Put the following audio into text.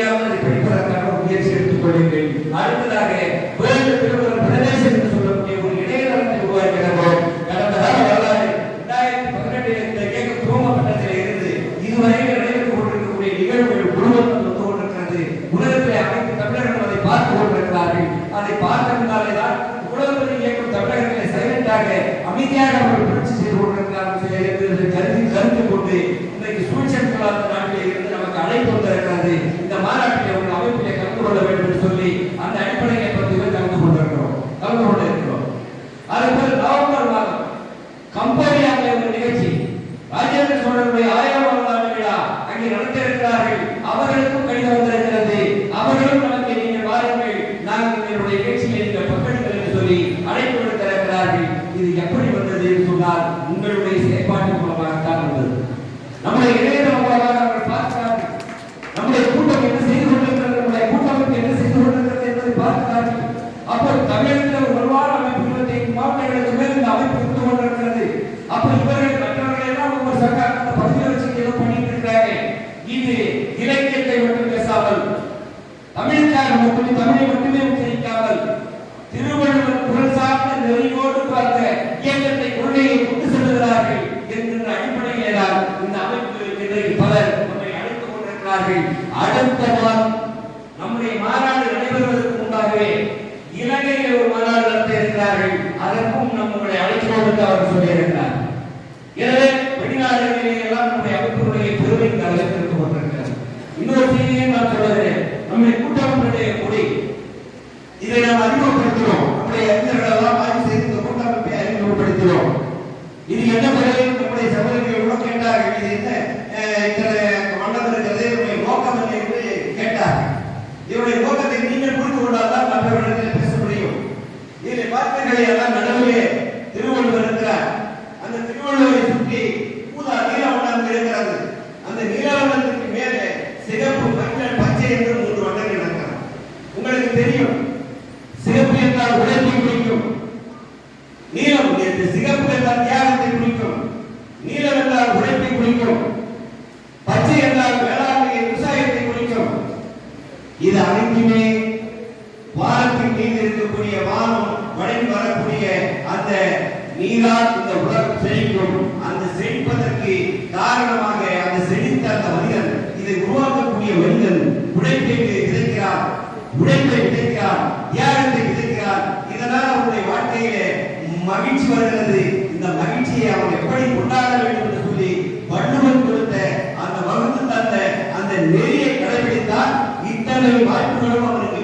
நீயாவது அதை படிப்பதற்கான முயற்சி எடுத்துக் கொள்ளுங்கள். அடுத்ததாக வேர்ல்டு திருக்குறள் பிரதேசம் என்று சொல்லக்கூடிய ஒரு இணையதளத்தை உருவாக்கிறோம். கடந்த கால வரலாறு 2018 இந்த இயக்கம் துவங்கப்பட்டதில் இருந்து இதுவரையில் நடைபெற்றுக் கொண்டிருக்கக்கூடிய நிகழ்வுகள் முழுவதும் வந்து கொண்டிருக்கிறது. உலகத்திலே அனைத்து தமிழர்களும் அதை பார்த்து கொண்டிருக்கிறார்கள். அதை பார்த்ததினாலே தான் உலகத்தில் இயக்கம் தமிழகத்திலே சைலண்டாக அமைதியாக அவர்கள் புரட்சி செய்து கொண்டிருக்கிறார்கள் என்று கருத்து கொண்டு இன்றைக்கு சூழ்ச்சியலாத நாட்டிலே இருந்து நமக்கு அழைப்பு வந்திருக்கிறது. இந்த மாநாட்டிலே ஒரு அமைப்பிலே கலந்து கொள்ள வேண்டும் என்று சொல்லி அந்த அடிப்படையை பற்றி கலந்து கொண்டிருக்கிறோம். அதுபோல நவம்பர் மாதம் கம்போடியாவில் ஒரு நிகழ்ச்சி ராஜேந்திர சோழனுடைய 1000ஆம் ஆண்டு விழா அங்கே நடத்த இருக்கிறார்கள். அவர்களுக்கும் கடிதம் வந்திருக்கிறது. அவர்களும் நமக்கு நீங்கள் வாருங்கள், நாங்கள் எங்களுடைய நிகழ்ச்சியை நீங்கள் பங்கெடுங்கள் என்று சொல்லி அழைப்பு விடுத்திருக்கிறார்கள். இது எப்படி வந்தது என்று சொன்னால் உங்களுடைய செயற்பாட்டு மூலமாகத்தான் வந்தது. நம்முடைய இணையதளம் மூலமாக அவர்கள் பார்க்கிறார்கள். நம்முடைய கூட்டம் என்ன செய்து கொண்டிருக்கிறது, நம்முடைய கூட்டமைப்பு என்ன செய்து கொண்டிருக்கிறது என்பதை பார்க்கிறார்கள். அப்போ தமிழகத்தில் ஒரு வார அமைப்பு 25 மாவட்டங்களுக்கு மேல் இந்த அமைப்பு இருந்து கொண்டிருக்கிறது. அப்போ இவர்கள் மற்றவர்கள் எல்லாம் ஒவ்வொரு சர்க்கார் அந்த 10 லட்சம் ஏதோ பண்ணிட்டு இருக்கிறாங்க. இது இலக்கியத்தை மட்டும் பேசாமல், தமிழுக்காக மட்டுமே தமிழை மட்டுமே உச்சரிக்காமல் திருவள்ளுவர் குரல் சார்ந்த நெறியோடு பார்த்த இயக்கத்தை கொள்கையை கொண்டு செல்கிறார்கள் என்கின்ற அடிப்படையிலே தான் இந்த அமைப்பு இன்றைக்கு பலர் நம்மை அழைத்துக் கொண்டிருக்கிறார்கள். அடுத்த வாரம் நம்முடைய மாநாடு நடைபெறுவதற்கு முன்பாகவே இலங்கையில் ஒரு மாநாடு நடத்த இருக்கிறார்கள். அதற்கும் நம்முடைய அழைப்போடு அவர் சொல்லியிருக்கிறார். எனவே வெளிநாடுகளிலே எல்லாம் நம்முடைய அமைப்புடைய பெருமை அளவிற்கு கொண்டிருக்கிறது. இன்னொரு செய்தியை நான் சொல்லுகிறேன். நம்முடைய கூட்டமைப்புடைய கொடி இதை நாம் அறிமுகப்படுத்துகிறோம். நம்முடைய அறிஞர்கள் எல்லாம் ஆய்வு செய்து இந்த கூட்டமைப்பை அறிமுகப்படுத்துகிறோம். இது என்ன பிறகு நம்முடைய சகோதரிகள் கேட்டார்கள், இது என்ன மண்டலம் இருக்கிறது, இதனுடைய நோக்கம் என்ன என்று கேட்டார்கள். இதனுடைய நோக்கத்தை நீங்கள் புரிந்து கொண்டால்தான் மற்றவர்களிடத்தில் பேச முடியும். இதில் பார்த்தீர்களே எல்லாம் நடுவிலே திருவள்ளுவர் இருக்கிறார். அந்த திருவள்ளுவரை சுற்றி ஊதா நீலவண்ணம் இருக்கிறது. அந்த நீலவண்ணத்துக்கு மேலே சிகப்பு, மஞ்சள், பச்சை என்று 3 வண்ணங்கள் இருக்கிறது. உங்களுக்கு தெரியும், சிகப்பு என்றால் உழைப்பை குறிக்கும், நீலம் என்று சிகப்பு என்றால் தியாகத்தை குறிக்கும், நீலம் என்றால் உழைப்பை குறிக்கும், பச்சை என்றால் வேளாண்மை விவசாயத்தை குறிக்கும். இது அனைத்துமே வானத்தின் மீது இருக்கக்கூடிய வானம் வழங்கி வரக்கூடிய அந்த நீரால் இந்த உலகம் செழிக்கும். அந்த செழிப்பதற்கு காரணமாக அந்த செழித்த அந்த மனிதன், இதை உருவாக்கக்கூடிய மனிதன் உழைப்பை விதைக்கிறார், தியாகத்தை விதைக்கிறார். இதனால் அவருடைய வாழ்க்கையிலே மகிழ்ச்சி வருகிறது. இந்த மகிழ்ச்சியை அவன் எப்படி கொண்டாட வேண்டும் என்று சொல்லி வள்ளுவன் கொடுத்த அந்த வகுத்து தந்த அந்த நெறியை கடைபிடித்தால் இத்தனை வாய்ப்புகளும் அவனுக்கு